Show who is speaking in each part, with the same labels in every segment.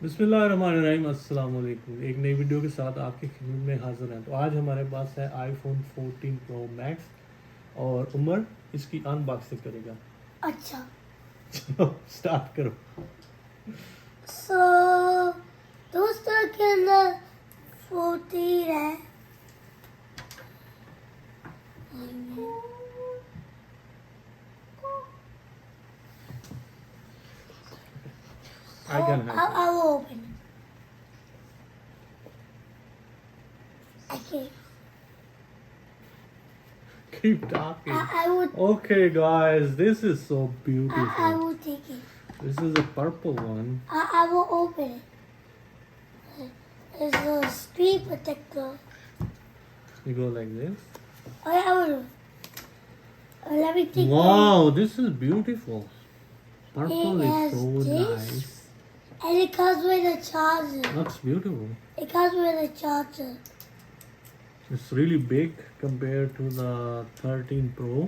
Speaker 1: बिस्मिल्लाहिर्रहमानिर्रहीम अस्सलाम वालेकुम। एक नई वीडियो के साथ आपकी खिदमत में हाजिर हैं। तो आज हमारे पास है आईफोन 14 प्रो मैक्स और उमर इसकी अनबॉक्सिंग करेगा।
Speaker 2: अच्छा
Speaker 1: चलो स्टार्ट करो।
Speaker 2: सो दोस्तों के अंदर 14 है।
Speaker 1: I can have
Speaker 2: I will open it. Okay.
Speaker 1: Keep talking.
Speaker 2: I would.
Speaker 1: Okay, guys, this is so
Speaker 2: I
Speaker 1: beautiful.
Speaker 2: will take it.
Speaker 1: This is a purple one.
Speaker 2: I will open it. It's a screen protector.
Speaker 1: You go like this.
Speaker 2: I will. Let me take
Speaker 1: Wow, this is beautiful. Purple
Speaker 2: It
Speaker 1: is
Speaker 2: has
Speaker 1: so
Speaker 2: this.
Speaker 1: nice.
Speaker 2: And it comes with a charger.
Speaker 1: Looks beautiful.
Speaker 2: It comes with a charger.
Speaker 1: It's really big compared to the 13 Pro.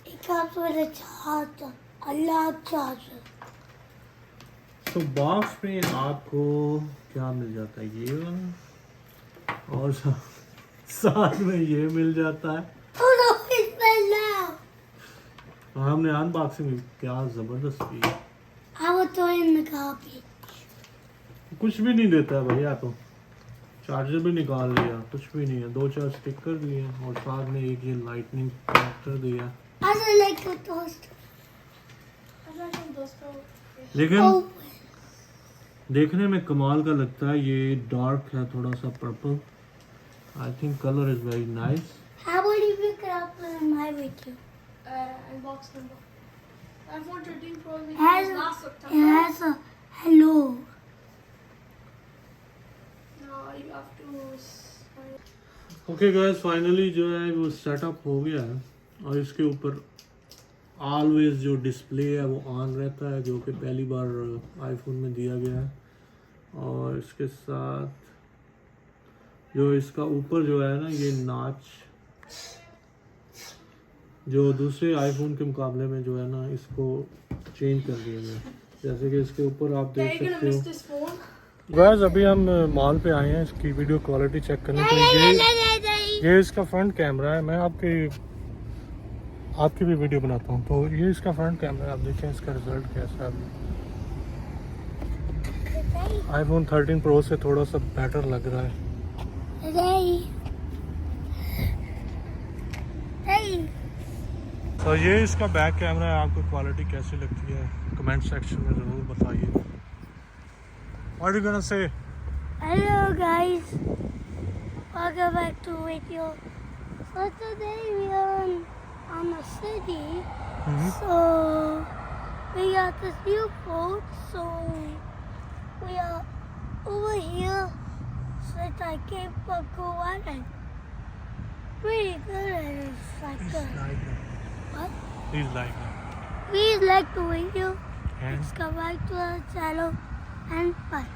Speaker 2: It comes with a charger. A large charger.
Speaker 1: तो box में आपको क्या मिल जाता है, ये वाला, और साथ में ये मिल जाता है।
Speaker 2: Oh no, it fell down.
Speaker 1: और हमने अनबॉक्सिंग क्या जबरदस्त की।
Speaker 2: I will throw it in the garbage.
Speaker 1: कुछ भी नहीं देता है भैया, तो चार्जर भी निकाल लिया, कुछ भी नहीं है। 2-4 स्टिकर दिए और साथ में एक ये लाइटनिंग कनेक्टर दिया।
Speaker 2: I don't like the toaster.
Speaker 1: लेकिन
Speaker 2: Oh,
Speaker 1: देखने में कमाल का लगता है। ये डार्क है थोड़ा सा purple. I think colour is very nice.
Speaker 2: how about you pick it up in my video?
Speaker 3: Box number. iPhone 13 Pro
Speaker 2: It has,
Speaker 3: last
Speaker 2: it
Speaker 3: September.
Speaker 2: has a hello.
Speaker 3: Now you have to.
Speaker 1: Okay guys, finally जो है वो setup हो गया है और इसके ऊपर always जो डिस्प्ले है वो ऑन रहता है, जो कि पहली बार आईफोन में दिया गया है। और इसके साथ जो इसका ऊपर जो है ना, ये नाच जो दूसरे आईफोन के मुकाबले में जो है ना, इसको चेंज कर दिया गया। जैसे कि इसके ऊपर आप
Speaker 3: Yeah,
Speaker 1: देख
Speaker 3: you're
Speaker 1: सकते
Speaker 3: gonna
Speaker 1: हो।
Speaker 3: miss this phone.
Speaker 1: गाइस, अभी हम मॉल पे आए हैं इसकी वीडियो क्वालिटी चेक करने के लिए। ये इसका फ्रंट कैमरा है। मैं आपकी भी वीडियो बनाता हूँ। तो ये इसका फ्रंट कैमरा है, आप देखें इसका रिजल्ट कैसा है। आईफोन 13 प्रो से थोड़ा सा बेटर लग रहा है। तो ये इसका बैक कैमरा है। आपको क्वालिटी कैसी लगती है कमेंट सेक्शन में ज़रूर बताइए। What are you gonna say?
Speaker 2: Hello guys, welcome back to video. So today we are on the city. So we got this new phone. So we are over here since I came from Kuwait. Pretty good at it. It's like what?
Speaker 1: Please like it.
Speaker 2: Please like the video.
Speaker 1: And
Speaker 2: Subscribe to our channel and bye.